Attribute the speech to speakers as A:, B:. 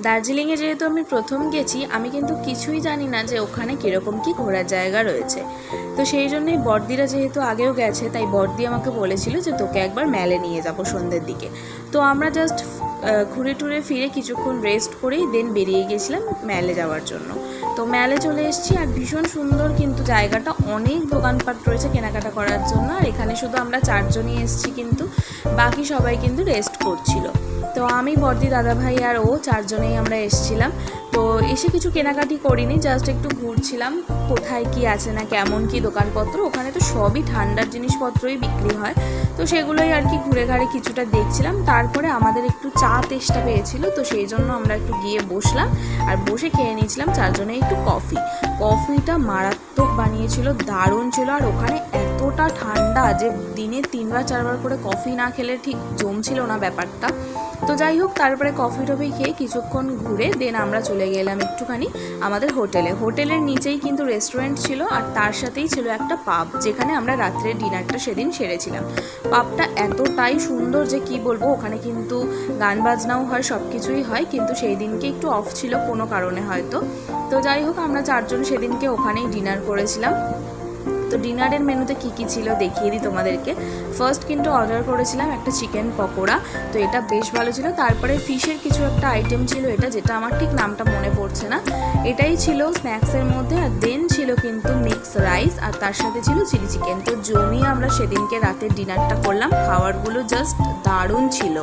A: দার্জিলিংয়ে যেহেতু আমি প্রথম গেছি, আমি কিন্তু কিছুই জানি না যে ওখানে কীরকম কী ঘোরার জায়গা রয়েছে। তো সেই জন্যই বড়দিরা যেহেতু আগেও গেছে, তাই বড়দি আমাকে বলেছিল যে তোকে একবার ম্যালে নিয়ে যাব সন্ধ্যের দিকে। তো আমরা জাস্ট ঘুরে টুরে ফিরে কিছুক্ষণ রেস্ট করেই দেন বেরিয়ে গেছিলাম ম্যালে যাওয়ার জন্য। তো ম্যালে চলে এসেছি, আর ভীষণ সুন্দর কিন্তু জায়গাটা, অনেক দোকানপাট রয়েছে কেনাকাটা করার জন্য। আর এখানে শুধু আমরা 4 জনই এসেছি, কিন্তু বাকি সবাই কিন্তু রেস্ট করছিল। তো আমি, বড়দি, দাদাভাই আর ও 4 জনেই আমরা এসেছিলাম। তো এসে কিছু কেনাকাটি করিনি, জাস্ট একটু ঘুরছিলাম কোথায় কি আছে না কেমন কি দোকানপত্র। ওখানে তো সবই ঠান্ডার জিনিসপত্রই বিক্রি হয়, তো সেগুলোই আর কি ঘুরে ঘাড়ে কিছুটা দেখছিলাম। তারপরে আমাদের একটু চা তেষ্টা পেয়েছিল, তো সেই জন্য আমরা একটু গিয়ে বসলাম আর বসে খেয়ে নিয়েছিলাম 4 জনে একটু কফি। কফিটা মারাত্মক বানিয়েছিল, দারুণ ছিল। আর ওখানে এতটা ঠান্ডা যে দিনে 3বার 4বার করে কফি না খেলে ঠিক জমছিল না ব্যাপারটা। তো যাই হোক, তারপরে কফি টফি খেয়ে কিছুক্ষণ ঘুরে দেন আমরা চলে গেলাম একটুখানি আমাদের হোটেলের নিচেই কিন্তু রেস্টুরেন্ট ছিল, আর তার সাথেই ছিল একটা পাব, যেখানে আমরা রাত্রের ডিনারটা সেদিন সেরেছিলাম। পাবটা এতটাই সুন্দর যে কি বলবো, ওখানে কিন্তু গান বাজনাও হয়, সব কিছুই হয়, কিন্তু সেই দিনকে একটু অফ ছিল কোনো কারণে হয়তো। তো যাই হোক, আমরা 4 জন সেদিনকে ওখানেই ডিনার করেছিলাম। তো ডিনারের মেনুতে কী কী ছিল দেখিয়ে দিই তোমাদেরকে। ফার্স্ট কিন্তু অর্ডার করেছিলাম একটা চিকেন পকোড়া, তো এটা বেশ ভালো ছিল। তারপরে ফিশের কিছু একটা আইটেম ছিল, যেটা আমার ঠিক নামটা মনে পড়ছে না, এটাই ছিল স্ন্যাক্সের মধ্যে। আর দেন ছিল কিন্তু মিক্স রাইস, আর তার সাথে ছিল চিলি চিকেন। তো জমিয়ে আমরা সেদিনকে রাতের ডিনারটা করলাম, খাবারগুলো জাস্ট দারুণ ছিল।